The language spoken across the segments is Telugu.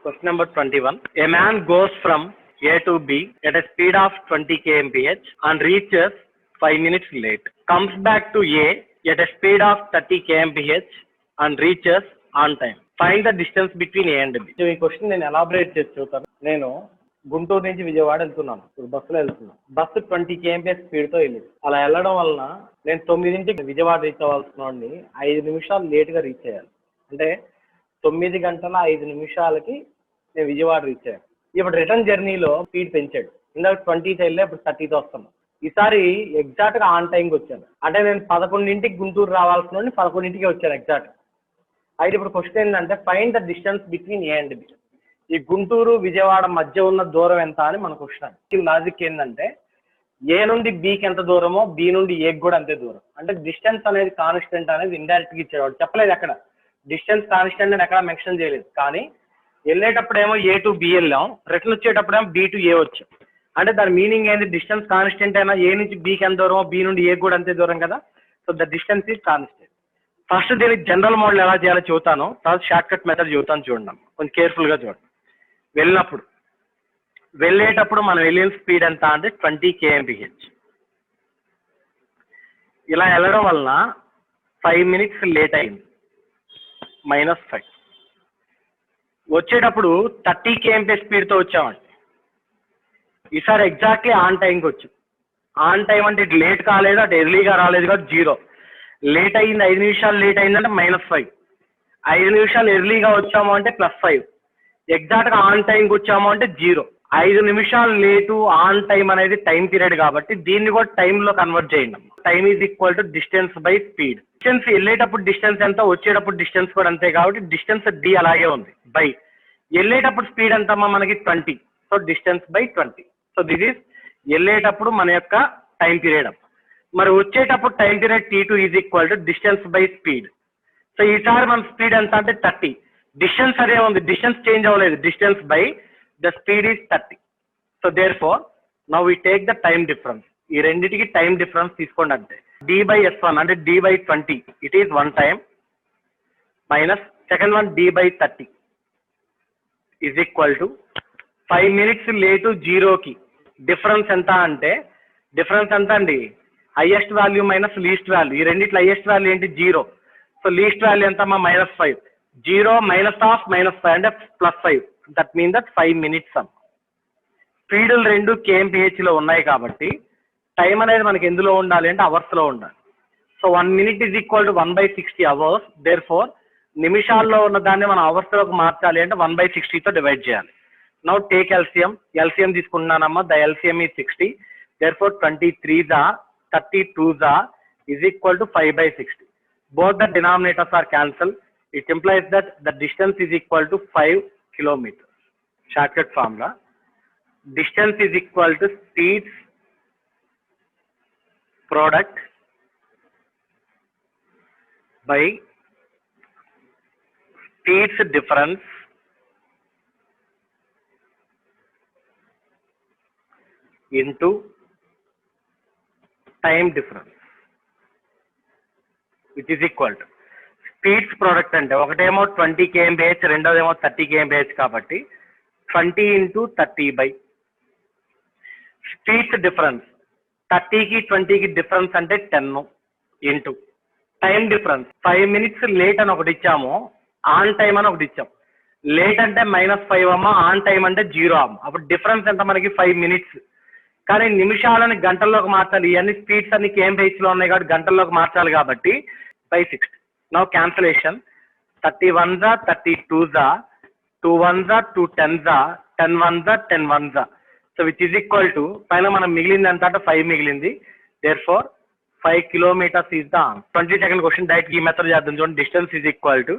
Question number 21. A man goes from A to B at a speed of 20 kmph and reaches 5 minutes late. Comes back to A at a speed of 30 kmph and reaches on time. Find the distance between A and B. ఈ క్వశ్చన్ నేను ఎలాబరేట్ చేసి చూస్తాను. నేను గుంటూరు నుంచి విజయవాడ వెళ్తున్నాను. బస్సులో వెళ్తున్నాను. బస్సు 20 kmph స్పీడ్తో వెళ్ళింది. అలా వెళ్ళడం వలన నేను 9ంటికి విజయవాడ రీచ్ అవ్వాల్సిన 5 నిమిషాలు లేట్గా రీచ్ అయ్యాను. అంటే 9 గంటల 5 నిమిషాలకి నేను విజయవాడ రీచ్ అయ్యాను. ఇప్పుడు రిటర్న్ జర్నీలో స్పీడ్ పెంచాడు. ఇందాక 20తో వెళ్ళి ఇప్పుడు 30తో వస్తున్నాను. ఈసారి ఎగ్జాక్ట్గా ఆన్ టైంకి వచ్చాను. అంటే నేను 11ంటికి గుంటూరు రావాల్సిన 11ంటికి వచ్చాను ఎగ్జాక్ట్. అయితే ఇప్పుడు క్వశ్చన్ ఏంటంటే find the distance between A and B. ఈ గుంటూరు విజయవాడ మధ్య ఉన్న దూరం ఎంత అని మన క్వశ్చన్. ఈ లాజిక్ ఏంటంటే ఏ నుండి బికి ఎంత దూరమో బి నుండి ఏకి కూడా అంతే దూరం. అంటే డిస్టెన్స్ అనేది కాన్స్టెంట్ అనేది ఇండైరెక్ట్గా ఇచ్చేవాడు. చెప్పలేదు ఎక్కడ డిస్టెన్స్ కాన్స్టెంట్ అని ఎక్కడ మెన్షన్ చేయలేదు. కానీ వెళ్ళేటప్పుడేమో ఏ టు బి వెళ్ళాం, రిటర్న్ వచ్చేటప్పుడేమో బి టు ఏ వచ్చాం. అంటే దాని మీనింగ్ ఏంది, డిస్టెన్స్ కాన్స్టెంట్ అయినా ఏ నుంచి బికి ఎంత దూరమో బి నుండి ఏకి కూడా అంతే దూరం కదా. So the distance is constant. First దీనికి జనరల్ మోడల్ ఎలా చేయాలో చెబుతాను, తర్వాత షార్ట్ కట్ మెథడ్ చెబుతాను. చూడండి, కొంచెం కేర్ఫుల్గా చూడండి. వెళ్ళేటప్పుడు మనం వెళ్ళిన స్పీడ్ ఎంత అంటే 20 kmph. ఇలా వెళ్ళడం వలన 5 minutes లేట్ అయింది, -5. వచ్చేటప్పుడు 30 kmph స్పీడ్తో వచ్చామండి. ఈసారి ఎగ్జాక్ట్లీ ఆన్ టైంకి వచ్చాం. ఆన్ టైం అంటే ఇటు లేట్ కాలేదు, అటు ఎర్లీగా రాలేదు కాబట్టి 0. లేట్ అయింది 5 నిమిషాలు లేట్ అయిందంటే -5. 5 నిమిషాలు ఎర్లీగా వచ్చాము అంటే +5. ఎగ్జాక్ట్గా ఆన్ టైంకి వచ్చాము అంటే 0. 5 నిమిషాలు లేటు ఆన్ టైం అనేది టైం పీరియడ్ కాబట్టి దీన్ని కూడా టైంలో కన్వర్ట్ చేయండి. Time is equal to distance by speed. Distance వెళ్ళేటప్పుడు డిస్టెన్స్ ఎంత, వచ్చేటప్పుడు డిస్టెన్స్ కూడా అంతే కాబట్టి డిస్టెన్స్ డి అలాగే ఉంది. బై వెళ్ళేటప్పుడు స్పీడ్ ఎంతమ్మా మనకి 20. So distance by 20. So this is వెళ్ళేటప్పుడు మన యొక్క టైం పీరియడ్. మరి వచ్చేటప్పుడు time period T2 is equal to distance by speed. So ఈసారి మన స్పీడ్ ఎంత అంటే 30. డిస్టెన్స్ అదే ఉంది, డిస్టెన్స్ చేంజ్ అవ్వలేదు. Distance by the speed is 30. So therefore now we take the time difference. ఈ రెండింటికి టైం డిఫరెన్స్ తీసుకోండి. అంతే D/S1 అంటే D/20 it is 1 time minus second one D/30 is equal to 5 minutes late 0కి డిఫరెన్స్ ఎంత అంటే డిఫరెన్స్ ఎంత అండి, highest value minus least value. ఈ రెండిట్లో హైయెస్ట్ వాల్యూ ఏంటి 0. సో లీస్ట్ వాల్యూ ఎంత అమ్మా -5. 0 -5 అంటే +5. దట్ మీన్ దట్ 5 minutes అమ్మ. స్పీడులు రెండు kmph ఉన్నాయి కాబట్టి టైం అనేది మనకి ఎందులో ఉండాలి అంటే అవర్స్లో ఉండాలి. So 1 minute is equal to 1/60 hours. Therefore నిమిషాల్లో ఉన్న దాన్ని మనం అవర్స్లోకి మార్చాలి అంటే 1/60తో డివైడ్ చేయాలి. Now take LCM. ఎల్సిఎం తీసుకుంటున్నానమ్మా. The LCM is 60. Therefore 23s 32s is equal to 5/60. Both the denominators are cancelled. It implies that the distance is equal to 5 kilometers. Shortcut formula. Distance is equal to speeds product by speeds difference into time difference, which is equal to speeds product అంటే ఒకటేమో 20 kmph, రెండోదేమో 30 kmph కాబట్టి 20 × 30 స్పీడ్స్ డిఫరెన్స్ 30కి 20కి డిఫరెన్స్ అంటే 10 into time difference 5 minutes late అని ఒకటి ఇచ్చాము, ఆన్ టైం అని ఒకటి ఇచ్చాం. లేట్ అంటే -5 అమ్మ, ఆన్ టైం అంటే 0 అమ్మ. అప్పుడు డిఫరెన్స్ ఎంత మనకి 5 minutes. కానీ నిమిషాలని గంటల్లోకి మార్చాలి. ఇవన్నీ స్పీడ్స్ అన్ని kmph ఉన్నాయి కాబట్టి గంటల్లోకి మార్చాలి కాబట్టి /60. Now cancellation. 31s 32s 2 1s 2 10s 10 1s 10 1s. So which is equal to పైన మనం మిగిలింది ఎంత అంటే 5 మిగిలింది. therefore 5 kilometers is the 22nd question. Direct ఈ మెథడ్ చేద్దాం చూడండి. Distance is equal to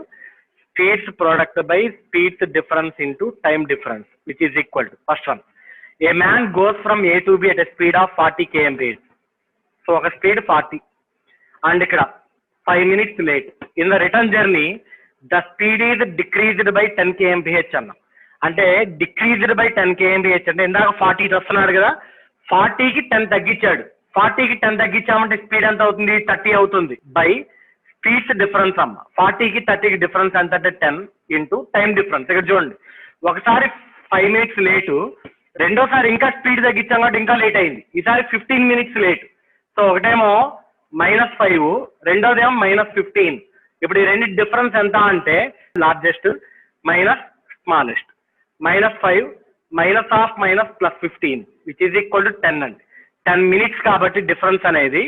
speeds product by speeds difference into time difference which is equal to first one. A man goes from A to B at a speed of 40 kmph. So ఒక స్పీడ్ 40 అండ్ ఇక్కడ 5 minutes late. In the return journey, the speed is decreased by 10 kmph అన్న. అంటే డిక్రీజ్డ్ బై 10 kmph అంటే ఇందాక 40 వస్తున్నాడు కదా, 40కి 10 తగ్గించాడు. 40కి 10 తగ్గించామంటే స్పీడ్ ఎంత అవుతుంది 30 అవుతుంది. బై స్పీడ్స్ డిఫరెన్స్ అమ్మ. 40కి 30కి డిఫరెన్స్ ఎంత అంటే 10 ఇంటూ టైం డిఫరెన్స్. ఇక్కడ చూడండి ఒకసారి 5 minutes లేటు, రెండోసారి ఇంకా స్పీడ్ తగ్గించాం కాబట్టి ఇంకా లేట్ అయింది. ఈసారి 15 minutes లేట్. సో ఒకటేమో -5, రెండోదేమో -15. ఇప్పుడు ఈ రెండు డిఫరెన్స్ ఎంత అంటే largest minus smallest. -5 -half -+15 which is equal to 10 అండి. 10 minutes కాబట్టి డిఫరెన్స్ అనేది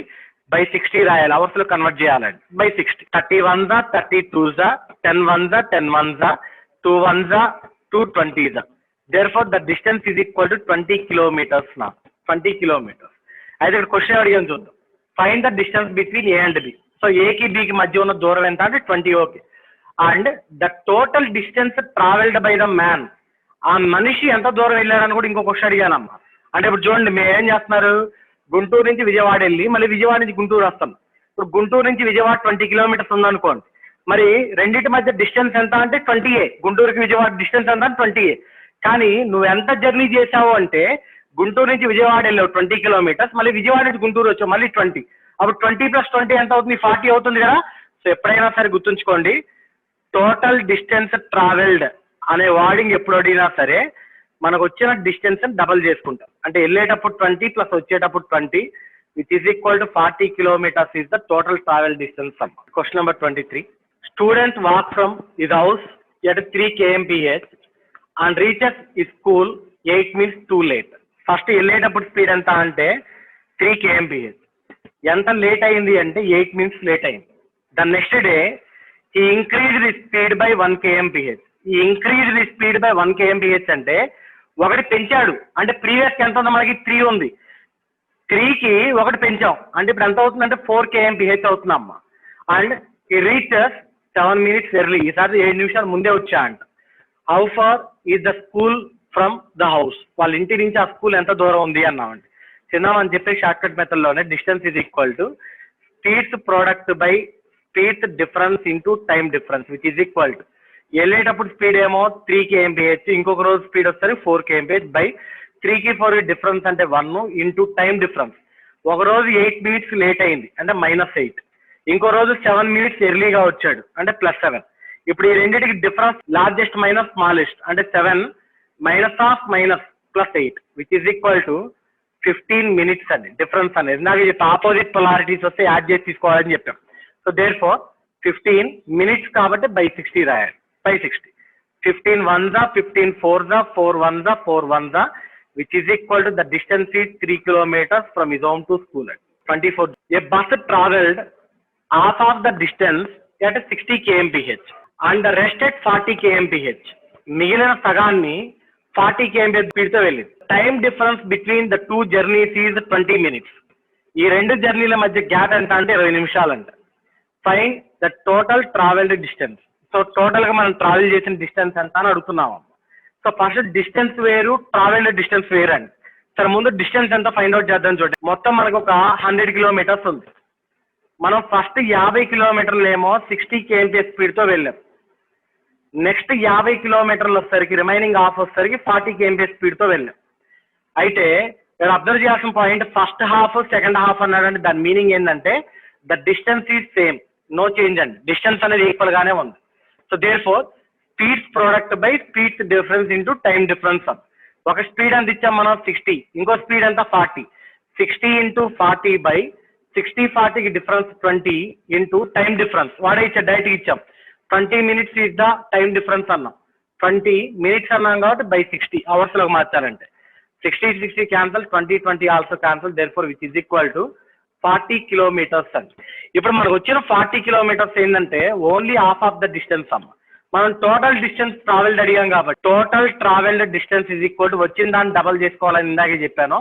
by 60 రాయాలి, అవర్స్ లో కన్వర్ట్ చేయాలండి. by 60 30 1s 30 2s 10 1s 10 1s 2 1s 2 20s. therefore the distance is equal to 20 kilometers now. 20 kilometers. అయితే ఇక్కడ క్వశ్చన్ అడిగాను చూద్దాం. Find the distance between A and B. So ఏకి బికి మధ్య ఉన్న దూరం ఎంత అంటే 20. Okay. And the total distance travelled by the man. ఆ మనిషి ఎంత దూరం వెళ్ళారని కూడా ఇంకో క్వశ్చన్ అడిగానమ్మా. అంటే ఇప్పుడు చూడండి, మీరు ఏం చేస్తున్నారు, గుంటూరు నుంచి విజయవాడ వెళ్ళి మళ్ళీ విజయవాడ నుంచి గుంటూరు వస్తాం. ఇప్పుడు గుంటూరు నుంచి విజయవాడ 20 kilometers ఉందనుకోండి. మరి రెండింటి మధ్య డిస్టెన్స్ ఎంత అంటే 20. గుంటూరుకి విజయవాడ డిస్టెన్స్ ఎంత అంటే 20. కానీ నువ్వు ఎంత జర్నీ చేసావు అంటే గుంటూరు నుంచి విజయవాడ వెళ్ళావు 20 kilometers, మళ్ళీ విజయవాడ నుంచి గుంటూరు వచ్చావు మళ్ళీ 20. అప్పుడు 20 + 20 ఎంత అవుతుంది? 40 అవుతుంది కదా. సో ఎప్పుడైనా సరే గుర్తుంచుకోండి, టోటల్ డిస్టెన్స్ ట్రావెల్డ్ అనే వార్డింగ్ ఎప్పుడు అడిగినా సరే మనకు వచ్చిన డిస్టెన్స్ డబల్ చేసుకుంటాం. అంటే వెళ్ళేటప్పుడు 20 ప్లస్ వచ్చేటప్పుడు 20 which is equal to 40 kilometers is the total travel distance. Question number 23. Student walk from his house at 3 kmph and reaches his school 8 minutes too late. First వెళ్ళేటప్పుడు స్పీడ్ ఎంత అంటే 3 kmph. ఎంత లేట్ అయింది అంటే 8 minutes లేట్ అయింది. The next day he increased the speed by 1 kmph. ఈ increase the speed by 1 kmph అంటే ఒకటి పెంచాడు. అంటే ప్రీవియస్ ఎంత ఉంది మనకి? 3 ఉంది. 3కి ఒకటి పెంచాం అంటే ఇప్పుడు ఎంత అవుతుందంటే 4 kmph అవుతుందమ్మా. అండ్ ఈ రీచెస్ 7 minutes ఎర్లీ. ఈసారి 7 నిమిషాలు ముందే వచ్చా అంట. How far is the school from the house. వాళ్ళ ఇంటి నుంచి ఆ స్కూల్ ఎంత దూరం ఉంది అన్నామండి. చిన్నామని చెప్పి షార్ట్ కట్ మెథడ్ లోనే distance is equal to speeds product by speeds difference into time difference which is equal to వెళ్ళేటప్పుడు స్పీడ్ ఏమో 3 kmph, ఇంకొక రోజు స్పీడ్ వస్తుంది 4 kmph బై 3కి 4 డిఫరెన్స్ అంటే 1 ఇంటూ టైం డిఫరెన్స్. ఒక రోజు 8 minutes లేట్ అయింది అంటే -8, ఇంకో రోజు 7 minutes ఎర్లీగా వచ్చాడు అంటే +7. ఇప్పుడు ఈ రెండింటికి డిఫరెన్స్ లార్జెస్ట్ మైనస్ స్మాలెస్ట్ అంటే 7 -half +8 which is equal to 15 minutes అండి డిఫరెన్స్ అనేది. నాకు ఆపోజిట్ పొలారిటీస్ వస్తే యాడ్ చేసి తీసుకోవాలని చెప్పాం. సో దేర్ ఫోర్ 15 minutes కాబట్టి by 60 రాయాలి. by 60. 15 1s 15 4s 4 1s 4 1s which is equal to the distance is 3 kilometers from his home to school. 24. A bus traveled half of the distance at 60 kmph and the rest at 40 kmph. మిగిలిన సగాన్ని 40 kmph స్పీడ్తో వెళ్ళింది. Time difference between the 2 journeys is 20 minutes. ఈ రెండు జర్నీల మధ్య గ్యాప్ ఎంత అంటే 20 నిమిషాలు అంట. Find the total travelled distance. So total గా మనం ట్రావెల్ చేసిన డిస్టెన్స్ ఎంత అని అడుగుతున్నాము. సో ఫస్ట్ డిస్టెన్స్ వేరు, ట్రావెల్డ్ డిస్టెన్స్ వేరు అండి. సరే ముందు డిస్టెన్స్ ఎంత ఫైండ్ అవుట్ చేద్దాం. చూడండి, మొత్తం మనకు ఒక 100 kilometers ఉంది. మనం ఫస్ట్ 50 kilometers ఏమో 60 kmph స్పీడ్ తో వెళ్ళాం. నెక్స్ట్ 50 kilometers వచ్చేసరికి రిమైనింగ్ హాఫ్ వచ్చేసరికి 40 kmph స్పీడ్ తో వెళ్ళాం. అయితే ఇక్కడ అబ్జర్వ్ చేయాల్సిన point first half second half అన్నాడంటే దాని మీనింగ్ ఏంటంటే the distance is same, no change అండి. డిస్టెన్స్ అనేది ఈక్వల్ గానే ఉంది. So therefore speeds product by speeds difference into time difference. ఒక స్పీడ్ ఎంత ఇచ్చాం మనం 60, ఇంకో స్పీడ్ ఎంత 40. 60 ఇంటూ 40 బై 60 40కి డిఫరెన్స్ 20 ఇంటూ టైం డిఫరెన్స్. వాడే ఇచ్చా డైరెక్ట్ ఇచ్చాం 20 minutes is the time difference అన్నాం. 20 minutes అన్నాం కాబట్టి by 60 అవర్స్ లోకి మార్చాలంటే 60 cancel, 20 also cancel. Therefore which is equal to 40 kilometers అండి. ఇప్పుడు మనకు వచ్చిన 40 kilometers ఏంటంటే only half of the distance అమ్మ. మనం టోటల్ డిస్టెన్స్ ట్రావెల్డ్ అడిగాం కాబట్టి total travelled distance is equal to వచ్చిన దాన్ని డబల్ చేసుకోవాలని ఇందాకే చెప్పాను.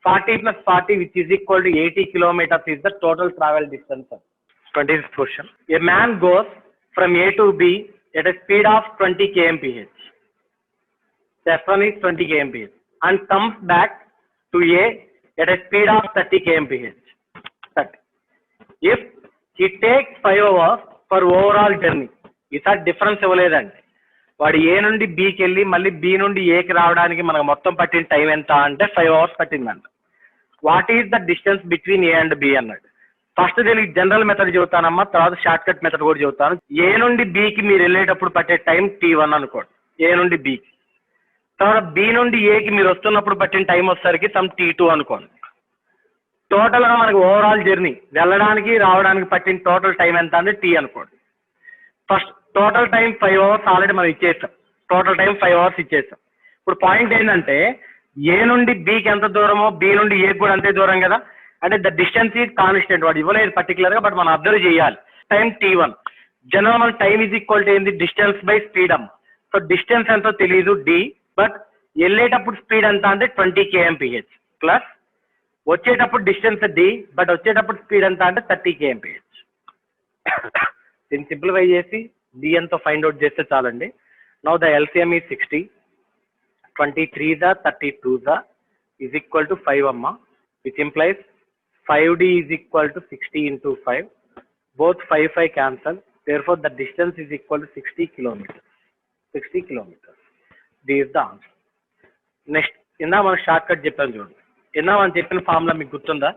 40 + 40 which is equal to 80 kilometers is the total travel distance. 26th question. A man goes from A to B at a speed of 20 kmph. F1 is 20 kmph and comes back to A at a speed of 30 kmph. 30. If he takes 5 hours for overall journey, ఈసారి డిఫరెన్స్ ఇవ్వలేదండి. వాడు ఏ నుండి బికి వెళ్ళి మళ్ళీ బి నుండి ఏకి రావడానికి మనకు మొత్తం పట్టిన టైం ఎంత అంటే 5 hours పట్టిందంట. What is the distance between A and B అన్నాడు. ఫస్ట్ దీనికి జనరల్ మెథడ్ చెబుతానమ్మా, తర్వాత షార్ట్ కట్ మెథడ్ కూడా చెబుతాను. ఏ నుండి బికి మీరు వెళ్ళేటప్పుడు పట్టే టైం T1 అనుకోండి. ఏ నుండి బికి తర్వాత బి నుండి ఏకి మీరు వస్తున్నప్పుడు పట్టిన టైం వచ్చేసరికి సమ్ T2 అనుకోండి. టోటల్గా మనకి ఓవరాల్ జర్నీ వెళ్ళడానికి రావడానికి పట్టిన టోటల్ టైం ఎంత అంటే T అనుకోండి. First total time 5 hours already మనం ఇచ్చేస్తాం. టోటల్ టైం 5 అవర్స్ ఇచ్చేస్తాం. ఇప్పుడు పాయింట్ ఏంటంటే ఏ నుండి బికి ఎంత దూరమో బి నుండి ఏకి కూడా అంతే దూరం కదా. అంటే ద డిస్టెన్స్ ఈజ్ కాన్స్టెంట్. వాడు ఇవ్వలేదు పర్టికులర్గా, బట్ మనం అబ్జర్వ్ చేయాలి. టైం T1 జనరల్ మన టైం ఈజ్ ఈక్వల్ టు ఏంది, డిస్టెన్స్ బై స్పీడ్ అమ్మ. సో డిస్టెన్స్ ఎంతో తెలియదు డి, బట్ వెళ్ళేటప్పుడు స్పీడ్ ఎంత అంటే 20 kmph ప్లస్ వచ్చేటప్పుడు డిస్టెన్స్ డి, బట్ వచ్చేటప్పుడు స్పీడ్ ఎంత అంటే 30 kmph. దీన్ని సింప్లిఫై చేసి డి ఎంతో ఫైండ్ అవుట్ చేస్తే చాలండి. నౌ ద ఎల్సిఎం ఈ 60, 23 the 32 the is equal to 5 అమ్మ, which implies 5d is equal to 60 into 5. Both 5 cancel. Therefore, the distance is equal to 60 kilometers. 60 kilometers. This is the answer. Next, ఇందా మనం షార్ట్ కట్ చెప్పాను చూడండి. ఇందా మనం చెప్పిన ఫార్ములా మీకు గుర్తుందా?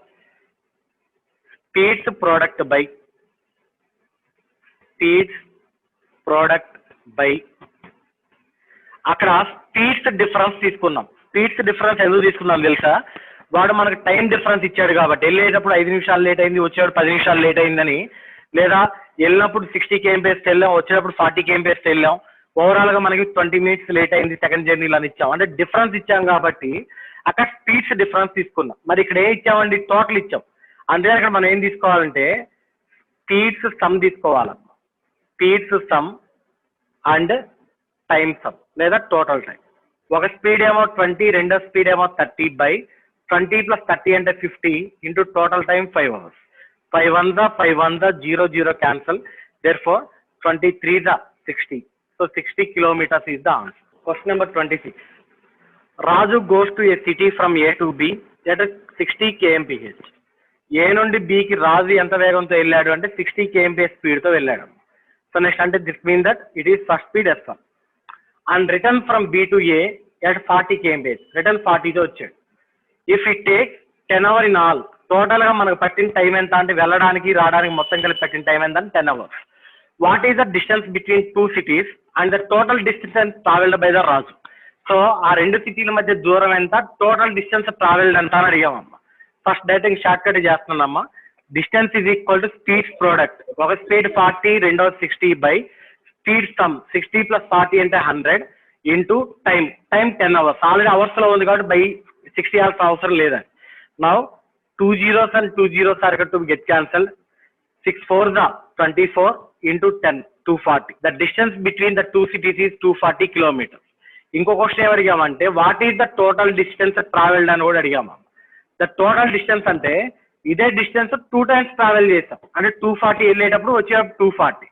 స్పీడ్స్ ప్రోడక్ట్ బై అక్కడ స్పీడ్స్ డిఫరెన్స్ తీసుకున్నాం. స్పీడ్స్ డిఫరెన్స్ ఎందుకు తీసుకున్నాం తెలుసా? వాడు మనకు టైం డిఫరెన్స్ ఇచ్చాడు కాబట్టి వెళ్ళేటప్పుడు 5 నిమిషాలు లేట్ అయింది, వచ్చేటప్పుడు 10 నిమిషాలు లేట్ అయిందని, లేదా వెళ్ళినప్పుడు 60 kmph వెళ్ళాం, వచ్చేటప్పుడు 40 kmph వెళ్ళాం, ఓవరాల్గా మనకి 20 minutes లేట్ అయింది సెకండ్ జర్నీలో అని ఇచ్చాం. అంటే డిఫరెన్స్ ఇచ్చాం కాబట్టి అక్కడ స్పీడ్స్ డిఫరెన్స్ తీసుకున్నాం. మరి ఇక్కడ ఏం ఇచ్చామండి, టోటల్ ఇచ్చాం. అందుకే అక్కడ మనం ఏం తీసుకోవాలంటే స్పీడ్స్ సమ్ తీసుకోవాలి. Speeds some and time some లేదా టోటల్ టైం. ఒక స్పీడ్ ఏమో 20, రెండో స్పీడ్ ఏమో 30 బై 20 + 30 అంటే 50 into total time 5 hours. 5 1 0 0 cancel. Therefore 23 the 60. So 60 kilometers is the answer. Question number 26. Raju goes to a city from A to B at 60 kmph. A నుండి B కి రాజు ఎంత వేగంతో వెళ్ళాడు అంటే 60 kmph స్పీడ్ తో వెళ్ళాడు. సో నెక్స్ట్ అంటే this mean that it is first speed S1 and return from B to A at 40 kmph. Return 40 తో వచ్చాడు. If it takes 10 hours in all, total గా మనకు పట్టిన టైం ఎంత అంటే వెళ్ళడానికి రావడానికి మొత్తం కలిపి పట్టిన టైం ఎంత అంటే 10 hours. What is the distance between 2 cities and the total distance travelled by the Raju? So ఆ 2 సిటీల మధ్య దూరం ఎంత, టోటల్ డిస్టెన్స్ ట్రావెల్డ్ ఎంత అని అడిగామమ్మా. ఫస్ట్ డైరెక్ట్ షార్ట్ కట్ చేస్తున్నామ్మా. Distance is equal to speeds product. ఒక స్పీడ్ 40, రెండో 60 బై స్పీడ్ సమ్ 60 + 40 అంటే 100 into time 10 hours. Already hours లో ఉంది కాబట్టి బై 60 hours అవసరం లేదని. Now 2 zeros and 2 zeros are going to get cancelled. 6 4s are 24 into 10, 240. The distance between the two cities is 240 kilometers. ఇంకో క్వశ్చన్ ఏం అడిగామంటే what is the total distance travelled అని కూడా అడిగాము. ద టోటల్ డిస్టెన్స్ అంటే ఇదే డిస్టెన్స్ 2 times ట్రావెల్ చేస్తాం. అంటే 240 వెళ్ళేటప్పుడు వచ్చేటప్పుడు 240.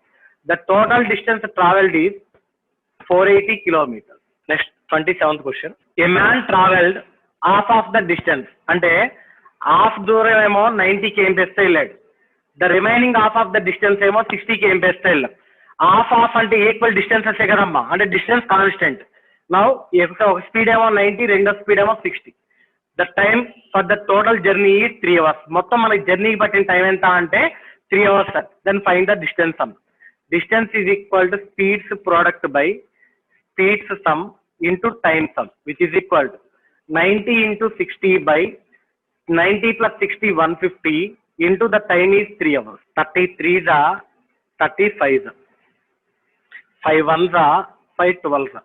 The total distance travelled is 480 kilometers. Next 27th question. A man travelled half of the distance అంటే హాఫ్ దూరం ఏమో 90 kmph వెళ్ళాడు. The remaining half of the distance ఏమో 60 kmph వెళ్ళాం. హాఫ్ అంటే ఈక్వల్ డిస్టెన్సెస్ కదమ్మా, అంటే డిస్టెన్స్ కాన్స్టెంట్. నౌ ఒక స్పీడ్ ఏమో 90, రెండో స్పీడ్ ఏమో 60. The time for the total journey 3 hours. మొత్తం మనకి జర్నీకి పట్టిన టైం ఎంత అంటే 3 hours sir. Then find the distance sum. Distance is equal to speeds product by speeds sum into time sum which is equal to 90 into 60 by 90 + 60 150 into the time is 3 hours. 33s are 35s. 5 1s are 5 12s.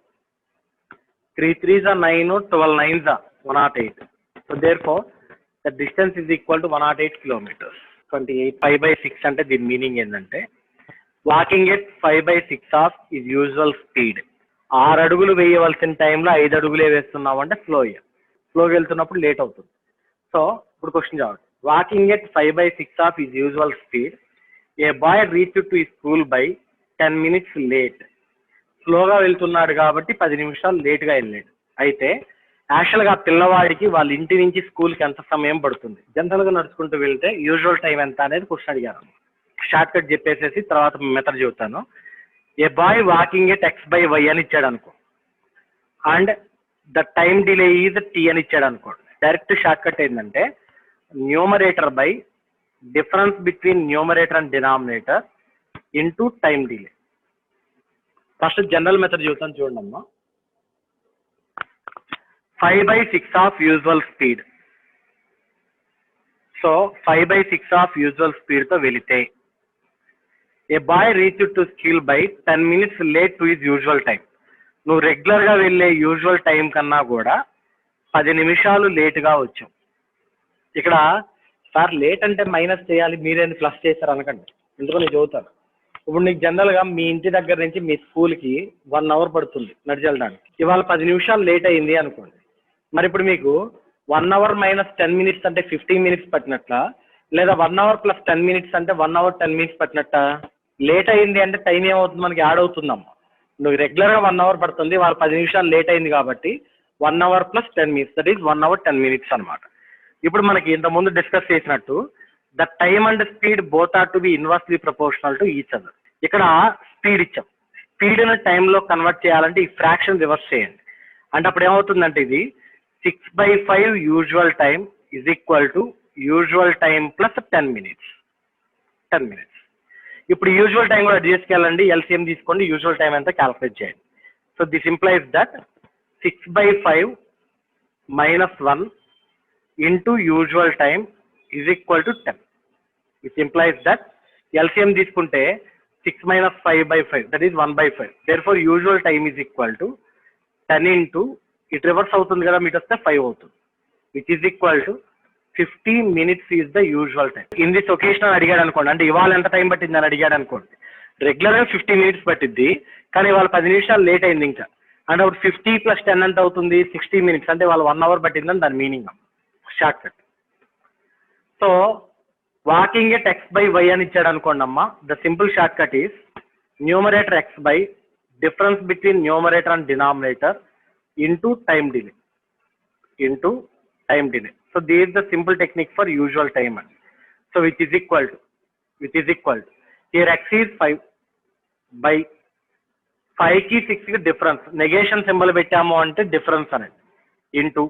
3 3s are 9, 12 9s are 108. So therefore the distance is equal to 108 kilometers. 28 5/6 అంటే దీని మీనింగ్ ఏంటంటే walking at 5/6 of is usual speed. 6 అడుగులు వేయవలసిన టైంలో 5 అడుగులే వేస్తున్నావు అంటే స్లోగా వెళ్తున్నప్పుడు లేట్ అవుతుంది. సో ఇప్పుడు క్వశ్చన్ చూడండి. Walking at 5/6 of his usual speed, a boy reach to school by 10 minutes late. స్లోగా వెళ్తున్నాడు కాబట్టి 10 నిమిషాలు లేట్గా వెళ్ళాడు. అయితే యాక్చువల్గా పిల్లవాడికి వాళ్ళ ఇంటి నుంచి స్కూల్కి ఎంత సమయం పడుతుంది? జనరల్గా నడుచుకుంటూ వెళ్తే యూజువల్ టైం ఎంత అనేది క్వశ్చన్ అడిగారు. షార్ట్ కట్ చెప్పేసేసి తర్వాత మెథడ్ చెబుతాను. ఏ బాయ్ వాకింగ్ ఎట్ x/y అని ఇచ్చాడు అనుకో, and the time delay is t అని ఇచ్చాడు అనుకోండి. డైరెక్ట్ షార్ట్ కట్ ఏంటంటే numerator by difference between numerator and denominator into time delay. First general method చూస్తాను చూడండి అమ్మా. 5/6 of usual speed. So 5/6 of usual స్పీడ్తో వెళితే a boy reach to school by 10 minutes late to his usual time. నువ్వు రెగ్యులర్గా వెళ్ళే యూజువల్ టైం కన్నా కూడా 10 నిమిషాలు లేటుగా వచ్చావు. ఇక్కడ సార్ లేట్ అంటే మైనస్ చేయాలి, మీరేంది ప్లస్ చేస్తారు అనకండి, ఎందుకో నేను చదువుతాను. ఇప్పుడు నీకు జనరల్గా మీ ఇంటి దగ్గర నుంచి మీ స్కూల్కి 1 hour పడుతుంది నడిచి వెళ్ళడానికి. ఇవాళ 10 నిమిషాలు లేట్ అయింది అనుకోండి. మరి ఇప్పుడు మీకు 1 hour minus 10 minutes అంటే 15 minutes పట్టినట్ల, లేదా 1 hour plus 10 minutes అంటే 1 hour 10 minutes పట్టినట్ట? లేట్ అయింది అంటే టైం ఏమవుతుంది, మనకి యాడ్ అవుతుందమ్మా. నువ్వు రెగ్యులర్గా 1 hour పడుతుంది, వాళ్ళు 10 నిమిషాలు లేట్ అయింది కాబట్టి 1 hour plus 10 minutes, that is 1 hour 10 minutes అనమాట. ఇప్పుడు మనకి ఇంతకుముందు డిస్కస్ చేసినట్టు the time and speed both are to be inversely proportional to each other. ఇక్కడ స్పీడ్ ఇచ్చాం, స్పీడ్ని టైంలో కన్వర్ట్ చేయాలంటే ఈ ఫ్రాక్షన్ రివర్స్ చేయండి. అంటే అప్పుడు ఏమవుతుందంటే ఇది 6/5 usual time is equal to usual time plus 10 minutes. 10 minutes. ఇప్పుడు యూజువల్ టైం కూడా చేసుకెళ్ళండి, ఎల్సిఎం తీసుకోండి, యూజువల్ టైం ఎంత క్యాల్కులేట్ చేయండి. So this implies that 6/5 - 1 into usual time is equal to 10. Which implies that LCM తీసుకుంటే 6 - 5/5 that is 1/5. Therefore usual time is equal to 10 into it reverse అవుతుంది కదా, మీకు వస్తే 5 అవుతుంది, which is equal to 50 minutes is the usual time. In this occasion అడిగాడు అనుకోండి, అంటే ఇవాళ ఎంత టైం పట్టింది అని అడిగాడు అనుకోండి, రెగ్యులర్గా 50 minutes పట్టిద్ది, కానీ ఇవాళ 10 నిమిషాలు లేట్ అయింది ఇంకా, అంటే అప్పుడు 50 + 10 ఎంత అవుతుంది, 60 minutes, అంటే వాళ్ళు 1 hour పట్టిందని దాని meaning. Short cut. So walking at x/y అని ఇచ్చాడు అనుకోండి అమ్మా, the simple short cut is numerator x/, difference between numerator and denominator into time delay. So this is the simple technique for usual time. So which is equal to here x is 5 by 5 ki 6 ki difference, negation symbol పెట్టాము అంటే difference అనేది, into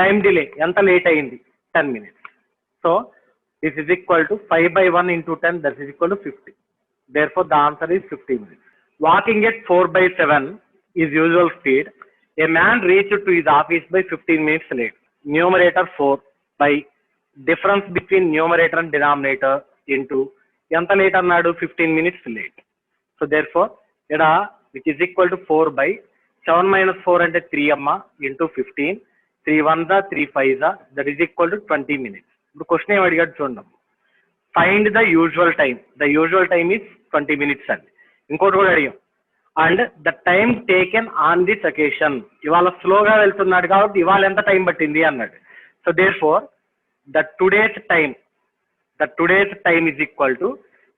time delay ఎంత లేట్ అయింది 10 minutes. So this is equal to 5/1 into 10, that is equal to 50. Therefore the answer is 50 minutes. Walking at 4/7 is usual speed. A man reached to his office by 15 minutes late. Numerator 4 by difference between numerator and denominator into ఎంత లేట్ అన్నాడు 15 minutes late. So therefore ఇక్కడ which is equal to 4/7 - 4 అంటే 3 అమ్మ into 15, 3 1s 3 5s, that is equal to 20 minutes. ఇప్పుడు క్వశ్చన్ ఏం అడిగాడు చూడండి, find the usual time. The usual time is 20 minutes అండి. ఇంకోటి కూడా అడిగాం, and the time taken on this occasion. ఇవాళ స్లోగా వెళ్తున్నాడు కాబట్టి ఇవాళ ఎంత టైం పట్టింది అన్నాడు. So therefore the today's time is equal to,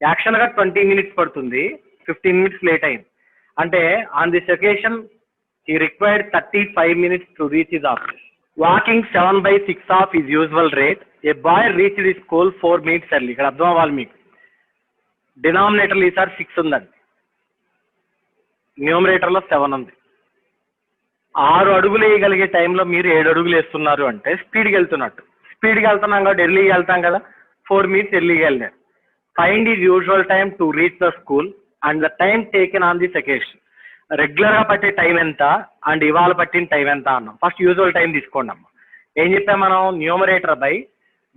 యాక్చువల్గా 20 minutes పడుతుంది, 15 minutes లేట్ అయింది, అంటే on this occasion he required 35 minutes to reach his office. Walking 7/6 of his usual rate. A boy reach the school 4 minutes early. ఇక్కడ అర్థం అవ్వాలి మీకు, డినామినేటర్లో ఈసారి 6 ఉందండి, న్యూమరేటర్లో 7 ఉంది. 6 అడుగులు వేయగలిగే టైంలో మీరు 7 అడుగులు వేస్తున్నారు అంటే స్పీడ్కి వెళ్తున్నట్టు. స్పీడ్కి వెళ్తున్నాం కాబట్టి ఎర్లీగా వెళ్తాం కదా, 4 minutes ఎర్లీగా వెళ్ళారు. Find is usual time to reach the school and the time taken on this occasion. రెగ్యులర్గా పట్టే టైం ఎంత అండ్ ఇవాళ పట్టిన టైం ఎంత అన్నాం. ఫస్ట్ యూజువల్ టైం తీసుకోండి అమ్మ. ఏం చెప్పాం మనం, numerator by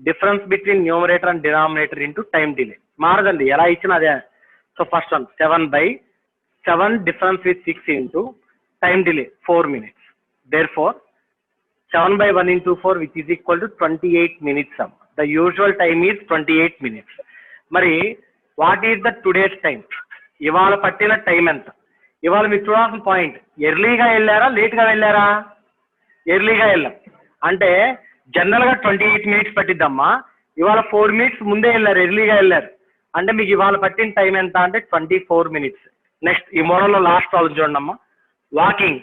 difference between numerator and denominator into time delay. మారదండి, ఎలా ఇచ్చినా అదే. So first one 7/7 difference with 6 into time delay 4 minutes. Therefore 7/1 into 4 which is equal to 28 minutes. The usual time is 28 minutes. మరి what is the today's time, ఇవాళ పట్టిన టైం ఎంత? ఇవాళ మీరు చూడాల్సిన పాయింట్, ఎర్లీగా వెళ్ళారా లేట్గా వెళ్ళారా? ఎర్లీగా వెళ్ళాం అంటే జనరల్గా 28 minutes పట్టిద్దమ్మా, ఇవాళ 4 minutes ముందే వెళ్ళారు, ఎర్లీగా వెళ్ళారు, అంటే మీకు ఇవాళ పట్టిన టైం ఎంత అంటే 24 minutes. నెక్స్ట్ ఈ మోడల్లో లాస్ట్ ప్రాబ్లం చూడండి అమ్మా. Walking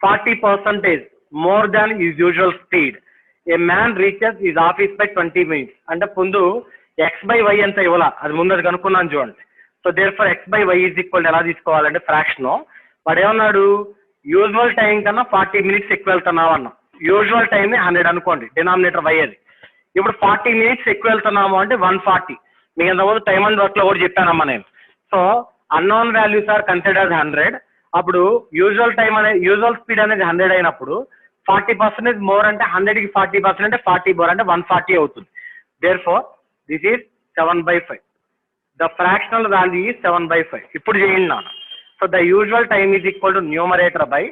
40% more than his usual speed. A man reaches his office by 20 minutes. అంటే ముందు x/y ఎంత ఇవ్వాల, అది ముందు అది కనుక్కున్నాను చూడండి. So therefore x/y is equal ఎలా తీసుకోవాలంటే ఫ్రాక్షన్. వాడు ఏమన్నాడు, యూజువల్ టైం కన్నా 40 minutes ఎక్కువ వెళ్తున్నావు అన్నాం. యూజువల్ టైం 100 అనుకోండి, డినామినేటర్ y అది. ఇప్పుడు 40 minutes ఎక్కువ వెళ్తున్నాము అంటే 140. మీకు ఎంతమంది టైమ్ అండ్ వర్క్లో కూడా చెప్పానమ్మా నేను. So unknown values are considered 100. అప్పుడు యూజువల్ టైం యూజువల్ స్పీడ్ అనేది 100 అయినప్పుడు 40% మోర్ అంటే 100కి 40% అంటే 40 మోర్ అంటే 140 అవుతుంది. Therefore this is 7/5. The fractional value is 7/5. ఇప్పుడు చేయండి నాన్న. So the usual time is equal to numerator by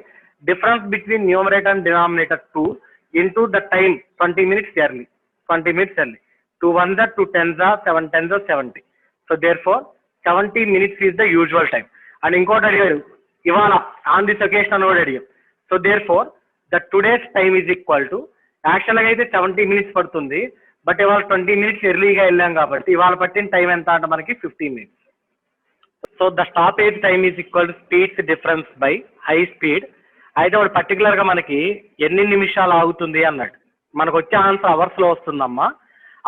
difference between numerator and denominator 2 into the time 20 minutes early. 20 minutes early. 2 1s are 2 10s are 7 10s are 70. So therefore 70 minutes is the usual time. And ఇంకోటి అడిగారు ఇవాళ ఆన్ దిస్ ఒకేషన్ కూడా అడిగారు. So therefore the today's time is equal to యాక్చువల్గా అయితే 70 minutes పడుతుంది, బట్ ఇవాళ 20 minutes ఎర్లీగా వెళ్ళాం కాబట్టి ఇవాళ పట్టిన టైం ఎంత అంటే మనకి 15 minutes. So the stoppage time is equal to speeds difference by high speed. అయితే వాడు పర్టికులర్గా మనకి ఎన్ని నిమిషాలు ఆగుతుంది అన్నాడు. మనకు వచ్చే ఆన్సర్ అవర్స్లో వస్తుందమ్మా.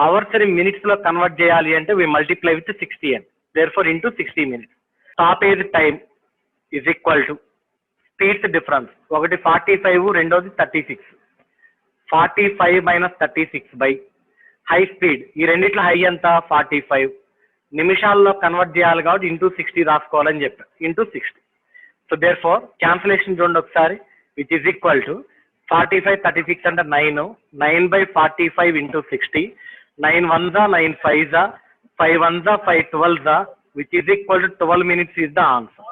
అవర్స్ని మినిట్స్లో కన్వర్ట్ చేయాలి అంటే వి మల్టిప్లై విత్ 60 అని. Therefore into 60 minutes. Stoppage time is equal to speeds difference. ఒకటి 45, రెండోది 36. 45 మైనస్ 36 బై హై స్పీడ్. ఈ రెండిట్లో హై ఎంత 45. నిమిషాల్లో కన్వర్ట్ చేయాలి కాబట్టి ఇంటూ 60 రాసుకోవాలని చెప్పారు. Into 60. So therefore cancellation చూడండి ఒకసారి, విచ్ ఈజ్ ఈక్వల్ టు 45 36 అంటే 9. 9/45 into 60. 9 1s 9 5s 5 1s 5 12s, which is equal to 12 minutes is the answer.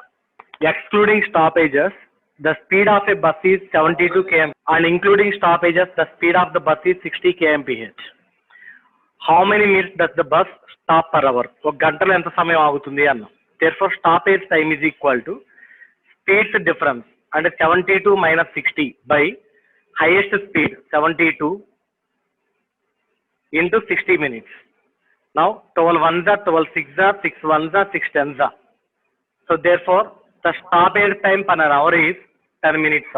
Excluding stoppages, the speed of a bus is 72 km and including stoppages, the speed of the bus is 60 kmph. How many minutes does the bus stop per hour? ఒక గంటలో ఎంత సమయం ఆగుతుంది అన్న. Therefore stoppage time is equal to speeds difference అంటే 72 minus 60 by highest speed 72 into 60 minutes. Now 12 1s are 12 6s are 6 1s are 6 10s are. So therefore the stoppage time per hour is 10 minutes.